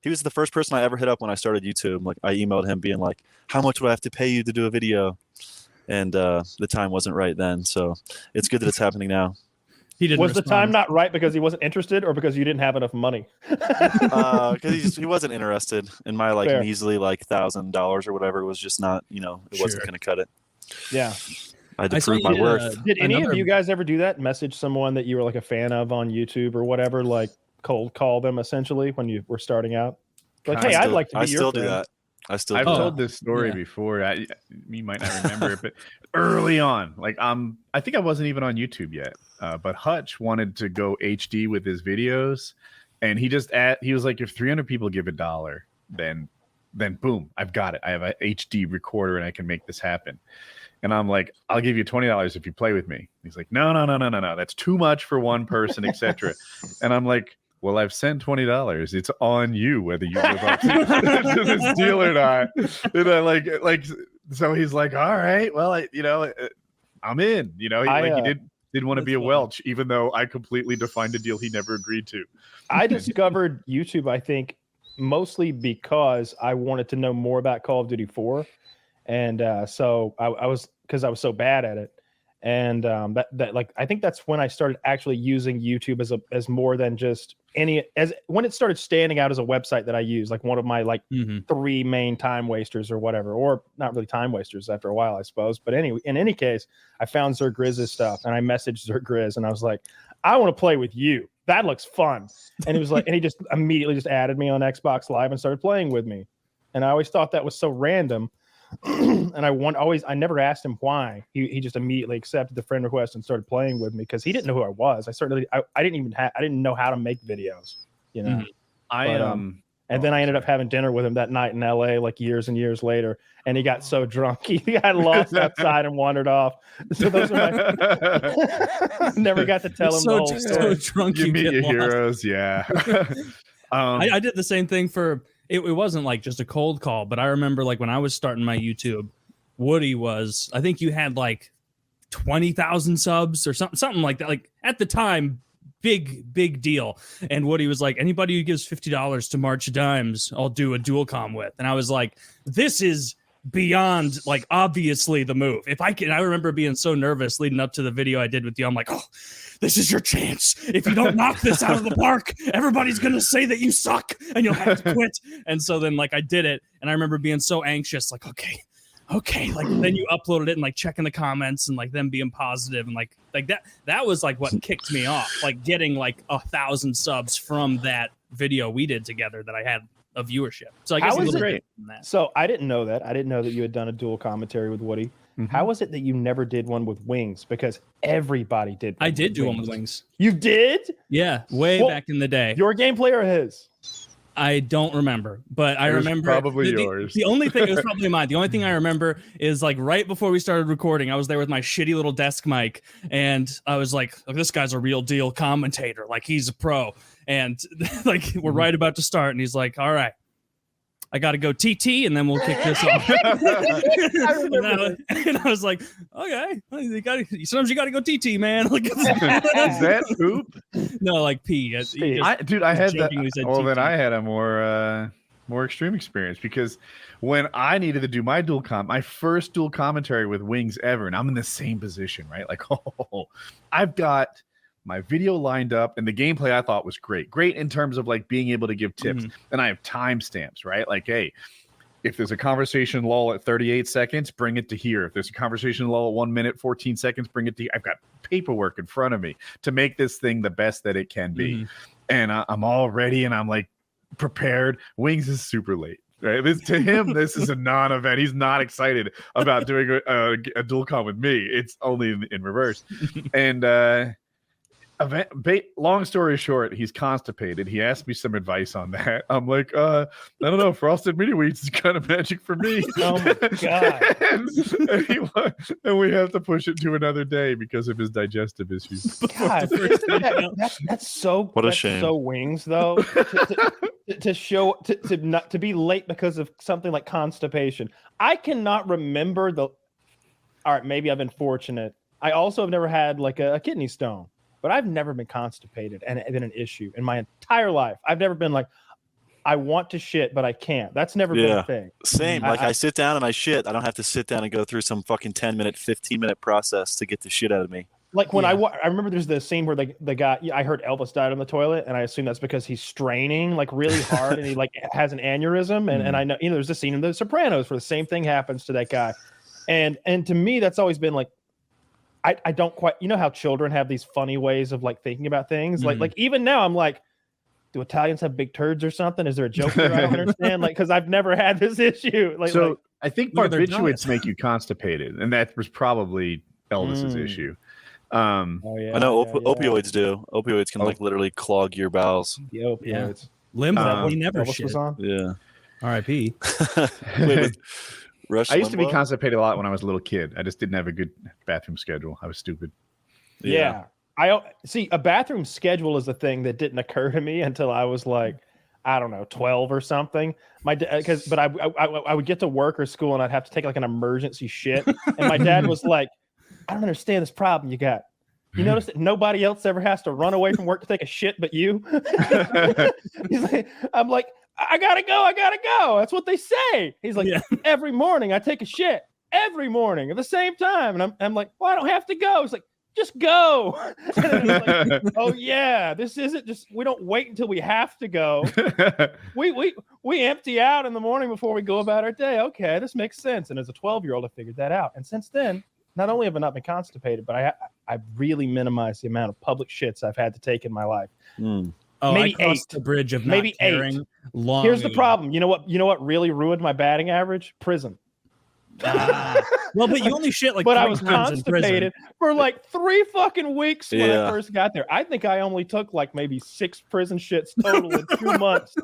he was the first person I ever hit up when I started YouTube. Like I emailed him being like, how much would I have to pay you to do a video? And the time wasn't right then. So it's good that it's happening now. He didn't Was the respond. time not right because he wasn't interested, or because you didn't have enough money? Because he wasn't interested in my like Fair. measly like $1,000 or whatever. It was just not, you know, it wasn't going to cut it. Yeah. I had to I saw prove my you, worth. Did any of you guys ever do that? Message someone that you were like a fan of on YouTube or whatever, like cold call them essentially when you were starting out? Like, hey, I'd like to be I your still friend. do that. I've told this story before. You might not remember it, but early on, like I think I wasn't even on YouTube yet. But Hutch wanted to go HD with his videos, and he was like, if 300 people give $1, then boom, I've got it. I have an HD recorder and I can make this happen. And I'm like, I'll give you $20 if you play with me. He's like, no, that's too much for one person, etc. And I'm like, well, I've sent $20. It's on you whether you live up to this deal or not. And I like so he's like, all right, well, I'm in. You know, he didn't want to be a Welch, even though I completely defined a deal he never agreed to. I discovered YouTube, I think, mostly because I wanted to know more about Call of Duty 4, and so I was so bad at it. And that like I think that's when I started actually using YouTube as more than just when it started standing out as a website that I use, like one of my like 3 main time wasters or whatever, or not really time wasters after a while, I suppose. But anyway, in any case, I found Zergrizz's stuff and I messaged Zergrizz and I was like, I want to play with you. That looks fun. And it was like, and he just immediately just added me on Xbox Live and started playing with me. And I always thought that was so random. And I never asked him why. He just immediately accepted the friend request and started playing with me because he didn't know who I was. I didn't know how to make videos, you know. And then I ended up having dinner with him that night in LA, like years and years later. And he got so drunk he got lost outside and wandered off. So those are my never got to tell him the whole story. So drunk you meet your lost. heroes, yeah. I did the same thing for. It wasn't like just a cold call, but I remember like when I was starting my YouTube, Woody was, I think you had like 20,000 subs or something like that. Like at the time, big deal. And Woody was like, anybody who gives $50 to March Dimes, I'll do a dual comm with. And I was like, this is beyond like obviously the move. If I can, I remember being so nervous leading up to the video I did with you. I'm like, oh, this is your chance. If you don't knock this out of the park, everybody's going to say that you suck and you'll have to quit. And so then like I did it. And I remember being so anxious, like, okay. Like then you uploaded it and like checking the comments and like them being positive and like that was like what kicked me off, like getting like 1,000 subs from that video we did together that I had a viewership. So I guess it was great. So I didn't know that. I didn't know that you had done a dual commentary with Woody. How was it that you never did one with Wings? Because everybody did. I did do one with Wings. You did? Yeah, back in the day. Your gameplay or his? I don't remember, but I remember probably yours. The only thing, it was probably mine. The only thing I remember is like right before we started recording, I was there with my shitty little desk mic, and I was like, oh, "This guy's a real deal commentator. Like he's a pro." And like we're right about to start, and he's like, "All right, I got to go TT, and then we'll kick this off." and I was like, "Okay, sometimes you got to go TT, man." Like, is that poop? No, like pee. I had that. Well, then I had a more extreme experience because when I needed to do my dual my first dual commentary with Wings ever, and I'm in the same position, right? Like, I've got my video lined up and the gameplay I thought was great in terms of like being able to give tips. And I have timestamps, right? Like, hey, if there's a conversation lull at 38 seconds, bring it to here. If there's a conversation lull at 1 minute, 14 seconds, bring it to here. I've got paperwork in front of me to make this thing the best that it can be. And I'm all ready and I'm like prepared. Wings is super late. Right? To him, this is a non-event. He's not excited about doing a dual comm with me. It's only in reverse. And long story short, he's constipated. He asked me some advice on that. I'm like, I don't know. Frosted mini wheats is kind of magic for me. Oh my god! and we have to push it to another day because of his digestive issues. God, that's so. What a shame. So Wings though to be late because of something like constipation. I cannot remember the. All right, maybe I've been fortunate. I also have never had like a kidney stone. But I've never been constipated and been an issue in my entire life. I've never been like, I want to shit, but I can't. That's never been a thing. Same. Like I sit down and I shit. I don't have to sit down and go through some fucking 10-minute, 15-minute process to get the shit out of me. Like when I remember there's the scene where the guy, I heard Elvis died on the toilet, and I assume that's because he's straining like really hard and he like has an aneurysm. And I know, you know, there's a scene in The Sopranos where the same thing happens to that guy. And to me, that's always been like, I don't quite, you know how children have these funny ways of like thinking about things. Like even now I'm like, do Italians have big turds or something? Is there a joke there I don't understand? Like, because I've never had this issue. I think barbiturates make you constipated, and that was probably Elvis's issue. I know opioids do. Opioids can like literally clog your bowels. The opioids. Limbo, he never Elvis shit. was on? Yeah. R.I.P. I used to be constipated a lot when I was a little kid. I just didn't have a good bathroom schedule. I was stupid. Yeah. I see a bathroom schedule is a thing that didn't occur to me until I was like, I don't know, 12 or something. But I would get to work or school and I'd have to take like an emergency shit. And my dad was like, I don't understand this problem you got. You notice that nobody else ever has to run away from work to take a shit but you? He's like, I'm like, I gotta go. That's what they say. He's like, every morning I take a shit. Every morning at the same time. And I'm like, well, I don't have to go. He's like, just go. And like, oh yeah, this isn't just, we don't wait until we have to go. We empty out in the morning before we go about our day. Okay, this makes sense. And as a 12-year-old, I figured that out. And since then, not only have I not been constipated, but I've really minimized the amount of public shits I've had to take in my life. Oh, maybe I crossed the bridge of maybe not caring 8. Long Here's the ago. problem. You know what really ruined my batting average? Prison. Well, but you only shit like. But 3 I was times in prison. constipated for like 3 fucking weeks when I first got there. I think I only took like maybe 6 prison shits total in 2 months.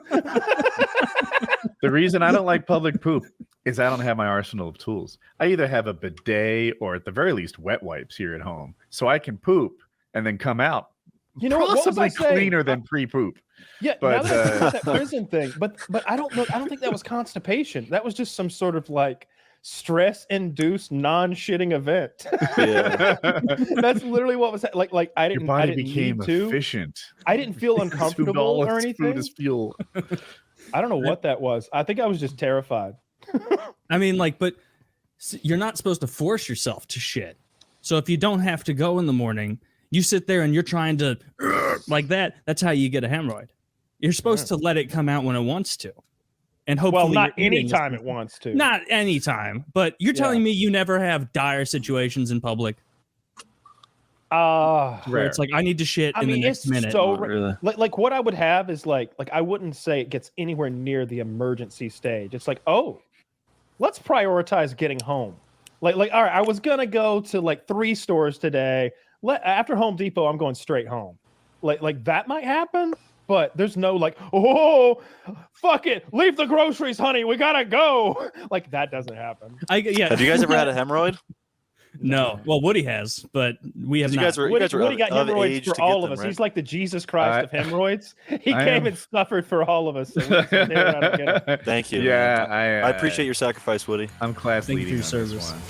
The reason I don't like public poop is I don't have my arsenal of tools. I either have a bidet or at the very least wet wipes here at home, so I can poop and then come out. You know, possibly cleaner than pre-poop. Yeah, but now that I think about that prison thing, but I don't know. I don't think that was constipation. That was just some sort of like stress-induced non-shitting event. Yeah. That's literally what was like. I didn't. Your body I didn't became need to. efficient. I didn't feel uncomfortable or anything. Food is fuel. I don't know what that was. I think I was just terrified. I mean, like, but you're not supposed to force yourself to shit. So if you don't have to go in the morning, you sit there and you're trying to like that. That's how you get a hemorrhoid. You're supposed to let it come out when it wants to. And hopefully, well, not anytime it wants to. Not anytime. But you're telling me you never have dire situations in public? Where it's like, I need to shit in the next minute. So really. Like what I would have is like I wouldn't say it gets anywhere near the emergency stage. It's like, oh, let's prioritize getting home. Like all right, I was gonna go to like 3 stores today. After Home Depot, I'm going straight home. Like that might happen, but there's no like, oh, fuck it, leave the groceries, honey, we gotta go. Like that doesn't happen. Have you guys ever had a hemorrhoid? No. Well, Woody has, but we have not. Woody got hemorrhoids for all of us. Right? He's like the Jesus Christ of hemorrhoids. He came and suffered for all of us. So thank you. Yeah, I appreciate your sacrifice, Woody. I'm class leading for your service. This one.